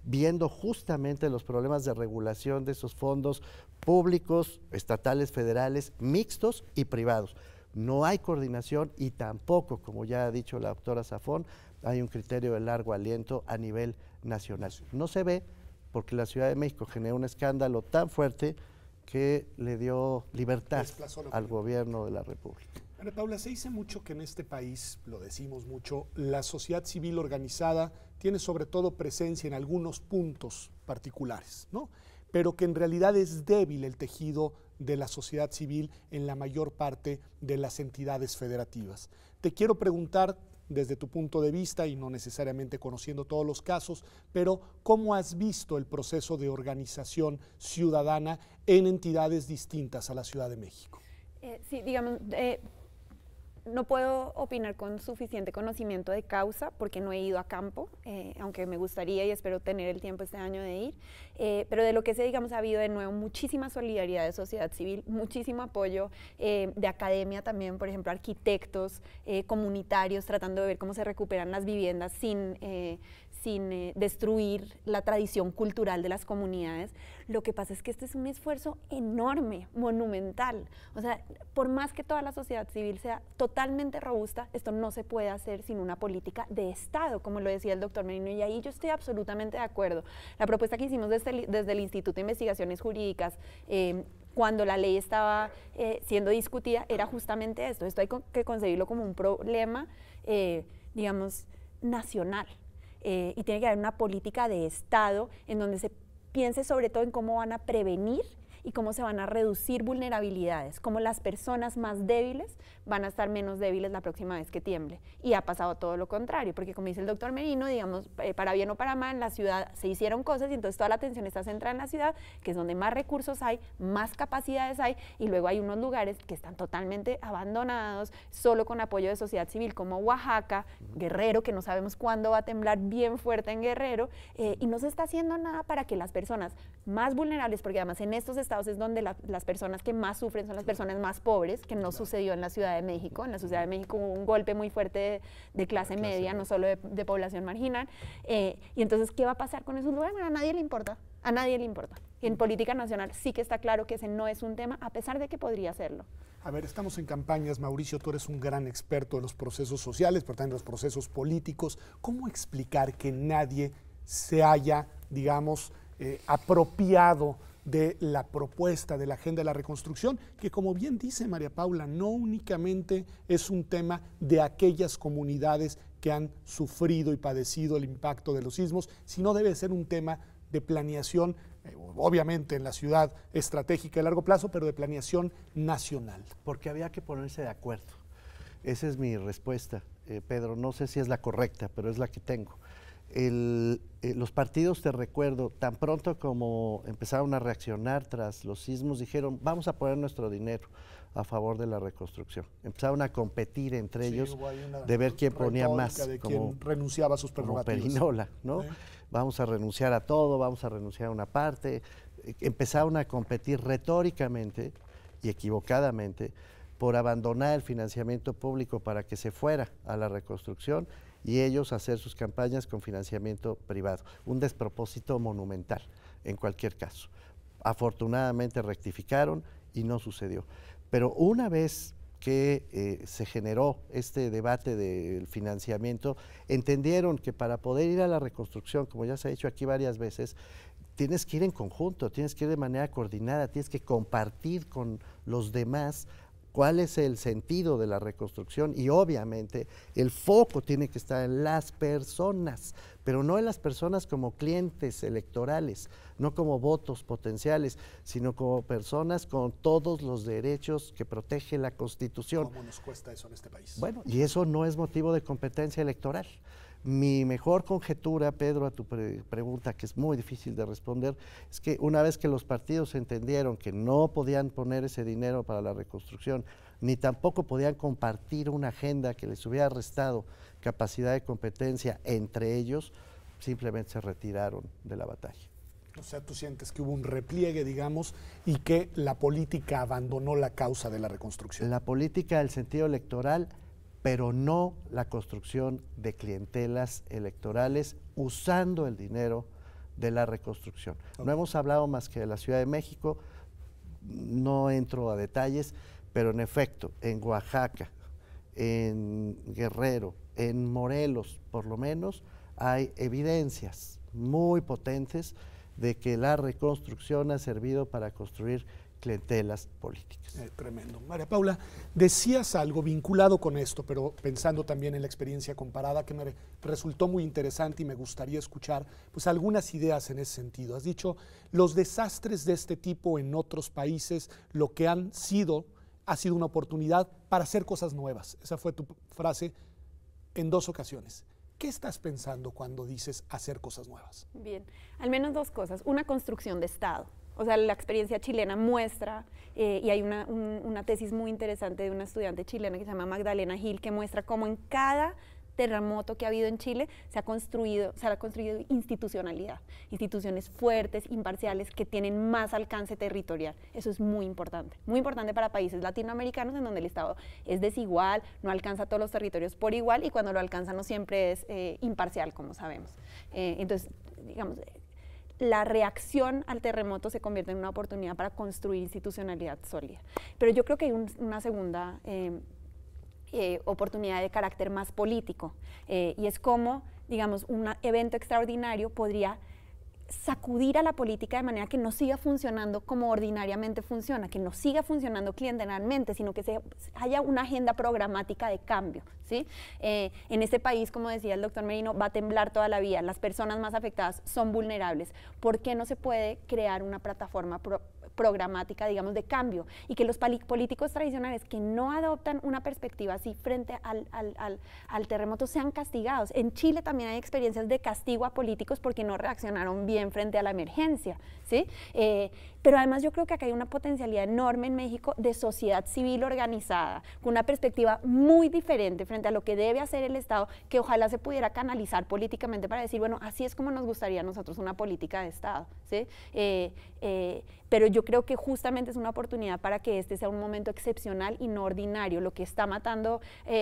viendo justamente los problemas de regulación de esos fondos públicos, estatales, federales, mixtos y privados. No hay coordinación y tampoco, como ya ha dicho la doctora Zafón, hay un criterio de largo aliento a nivel nacional. No se ve porque la Ciudad de México generó un escándalo tan fuerte que le dio libertad al gobierno de la República. Ana Paula, se dice mucho que en este país, lo decimos mucho, la sociedad civil organizada tiene sobre todo presencia en algunos puntos particulares, ¿no? Pero que en realidad es débil el tejido de la sociedad civil en la mayor parte de las entidades federativas. Te quiero preguntar, desde tu punto de vista y no necesariamente conociendo todos los casos, pero ¿cómo has visto el proceso de organización ciudadana en entidades distintas a la Ciudad de México? Sí, digamos, no puedo opinar con suficiente conocimiento de causa porque no he ido a campo, aunque me gustaría y espero tener el tiempo este año de ir, pero de lo que sé, digamos, ha habido de nuevo muchísima solidaridad de sociedad civil, muchísimo apoyo de academia también, por ejemplo, arquitectos, comunitarios, tratando de ver cómo se recuperan las viviendas sin destruir la tradición cultural de las comunidades. Lo que pasa es que este es un esfuerzo enorme, monumental. O sea, por más que toda la sociedad civil sea totalmente robusta, esto no se puede hacer sin una política de Estado, como lo decía el doctor Merino, y ahí yo estoy absolutamente de acuerdo. La propuesta que hicimos desde el Instituto de Investigaciones Jurídicas, cuando la ley estaba siendo discutida, era justamente esto. Esto hay que concebirlo como un problema, digamos, nacional. Y tiene que haber una política de Estado en donde se piense sobre todo en cómo van a prevenir y cómo se van a reducir vulnerabilidades, cómo las personas más débiles van a estar menos débiles la próxima vez que tiemble. Y ha pasado todo lo contrario, porque como dice el doctor Merino, digamos, para bien o para mal, en la ciudad se hicieron cosas y entonces toda la atención está centrada en la ciudad, que es donde más recursos hay, más capacidades hay, y luego hay unos lugares que están totalmente abandonados, solo con apoyo de sociedad civil, como Oaxaca, Guerrero, que no sabemos cuándo va a temblar bien fuerte en Guerrero, y no se está haciendo nada para que las personas más vulnerables, porque además en estos estados es donde las personas que más sufren son las personas más pobres, que no sucedió en la Ciudad de México. En la Ciudad de México hubo un golpe muy fuerte de clase media, no solo de población marginal. Y entonces, ¿qué va a pasar con esos lugares? Bueno, a nadie le importa, a nadie le importa. Y en política nacional sí que está claro que ese no es un tema, a pesar de que podría serlo. A ver, estamos en campañas, Mauricio, tú eres un gran experto de los procesos sociales, pero también de los procesos políticos. ¿Cómo explicar que nadie se haya, digamos, apropiado de la propuesta de la agenda de la reconstrucción, que como bien dice María Paula, no únicamente es un tema de aquellas comunidades que han sufrido y padecido el impacto de los sismos, sino debe ser un tema de planeación, obviamente en la ciudad estratégica de largo plazo, pero de planeación nacional? Porque había que ponerse de acuerdo. Esa es mi respuesta, Pedro. No sé si es la correcta, pero es la que tengo. Los partidos, te recuerdo, tan pronto como empezaron a reaccionar tras los sismos, dijeron, vamos a poner nuestro dinero a favor de la reconstrucción. Empezaron a competir entre ellos de ver quién ponía más, de como, quién renunciaba a sus prerrogativas. Como Perinola, ¿no? Vamos a renunciar a todo, vamos a renunciar a una parte. Empezaron a competir retóricamente y equivocadamente por abandonar el financiamiento público para que se fuera a la reconstrucción y ellos hacer sus campañas con financiamiento privado. Un despropósito monumental, en cualquier caso. Afortunadamente rectificaron y no sucedió. Pero una vez que se generó este debate del financiamiento, entendieron que para poder ir a la reconstrucción, como ya se ha dicho aquí varias veces, tienes que ir en conjunto, tienes que ir de manera coordinada, tienes que compartir con los demás cuál es el sentido de la reconstrucción y obviamente el foco tiene que estar en las personas, pero no en las personas como clientes electorales, no como votos potenciales, sino como personas con todos los derechos que protege la Constitución. ¿Cómo nos cuesta eso en este país? Bueno, y eso no es motivo de competencia electoral. Mi mejor conjetura, Pedro, a tu pregunta, que es muy difícil de responder, es que una vez que los partidos entendieron que no podían poner ese dinero para la reconstrucción, ni tampoco podían compartir una agenda que les hubiera restado capacidad de competencia entre ellos, simplemente se retiraron de la batalla. O sea, tú sientes que hubo un repliegue, digamos, y que la política abandonó la causa de la reconstrucción. La política del sentido electoral, pero no la construcción de clientelas electorales usando el dinero de la reconstrucción. Okay. No hemos hablado más que de la Ciudad de México, no entro a detalles, pero en efecto, en Oaxaca, en Guerrero, en Morelos, por lo menos, hay evidencias muy potentes de que la reconstrucción ha servido para construir clientelas políticas. Tremendo. María Paula, decías algo vinculado con esto, pero pensando también en la experiencia comparada que me resultó muy interesante y me gustaría escuchar pues algunas ideas en ese sentido. Has dicho, los desastres de este tipo en otros países, lo que han sido, ha sido una oportunidad para hacer cosas nuevas. Esa fue tu frase en 2 ocasiones. ¿Qué estás pensando cuando dices hacer cosas nuevas? Bien, al menos 2 cosas. Una, construcción de Estado. O sea, la experiencia chilena muestra, y hay una tesis muy interesante de una estudiante chilena que se llama Magdalena Gil, que muestra cómo en cada terremoto que ha habido en Chile se ha construido institucionalidad, instituciones fuertes, imparciales, que tienen más alcance territorial. Eso es muy importante para países latinoamericanos en donde el Estado es desigual, no alcanza todos los territorios por igual y cuando lo alcanza no siempre es imparcial, como sabemos. Entonces, digamos, la reacción al terremoto se convierte en una oportunidad para construir institucionalidad sólida. Pero yo creo que hay una segunda oportunidad de carácter más político, y es como, digamos, un evento extraordinario podría sacudir a la política de manera que no siga funcionando como ordinariamente funciona, que no siga funcionando clientelarmente, sino que haya una agenda programática de cambio, ¿sí? En este país, como decía el doctor Merino, va a temblar toda la vida, las personas más afectadas son vulnerables. ¿Por qué no se puede crear una plataforma programática, digamos, de cambio, y que los políticos tradicionales que no adoptan una perspectiva así frente al terremoto sean castigados? En Chile también hay experiencias de castigo a políticos porque no reaccionaron bien frente a la emergencia, ¿sí? Pero además yo creo que acá hay una potencialidad enorme en México de sociedad civil organizada, con una perspectiva muy diferente frente a lo que debe hacer el Estado, que ojalá se pudiera canalizar políticamente para decir, bueno, así es como nos gustaría a nosotros una política de Estado, ¿sí? Pero yo creo que justamente es una oportunidad para que este sea un momento excepcional y no ordinario. Lo que está matando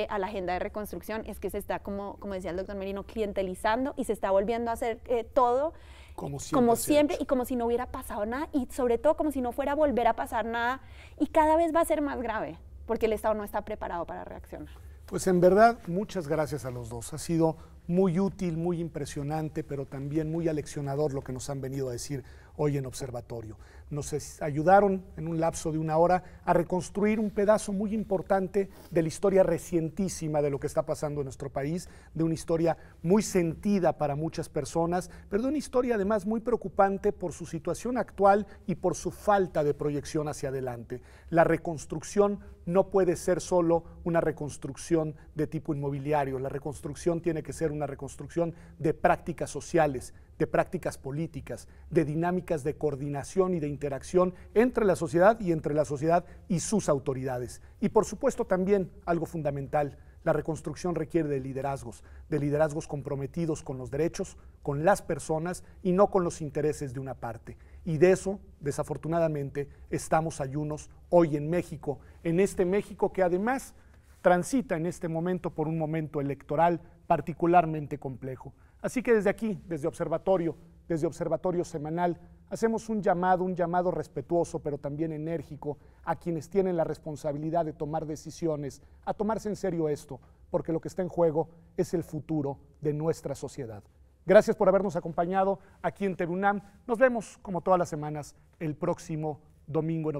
a la agenda de reconstrucción es que se está, como decía el doctor Merino, clientelizando y se está volviendo a hacer todo como siempre y como si no hubiera pasado nada, y sobre todo como si no fuera a volver a pasar nada, y cada vez va a ser más grave porque el Estado no está preparado para reaccionar. Pues en verdad, muchas gracias a los dos. Ha sido muy útil, muy impresionante, pero también muy aleccionador lo que nos han venido a decir hoy en Observatorio. Nos ayudaron en un lapso de 1 hora a reconstruir un pedazo muy importante de la historia recientísima de lo que está pasando en nuestro país, de una historia muy sentida para muchas personas, pero de una historia además muy preocupante por su situación actual y por su falta de proyección hacia adelante. La reconstrucción no puede ser solo una reconstrucción de tipo inmobiliario, la reconstrucción tiene que ser una reconstrucción de prácticas sociales, de prácticas políticas, de dinámicas de coordinación y de interacción entre la sociedad y sus autoridades. Y por supuesto también algo fundamental, la reconstrucción requiere de liderazgos comprometidos con los derechos, con las personas y no con los intereses de una parte. Y de eso, desafortunadamente, estamos ayunos hoy en México, en este México que además transita en este momento por un momento electoral particularmente complejo. Así que desde aquí, desde Observatorio Semanal, hacemos un llamado respetuoso, pero también enérgico, a quienes tienen la responsabilidad de tomar decisiones, a tomarse en serio esto, porque lo que está en juego es el futuro de nuestra sociedad. Gracias por habernos acompañado aquí en TV UNAM. Nos vemos, como todas las semanas, el próximo domingo en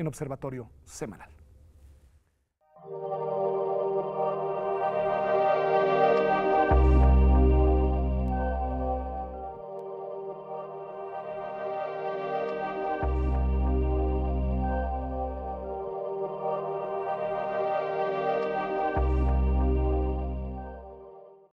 Observatorio Semanal.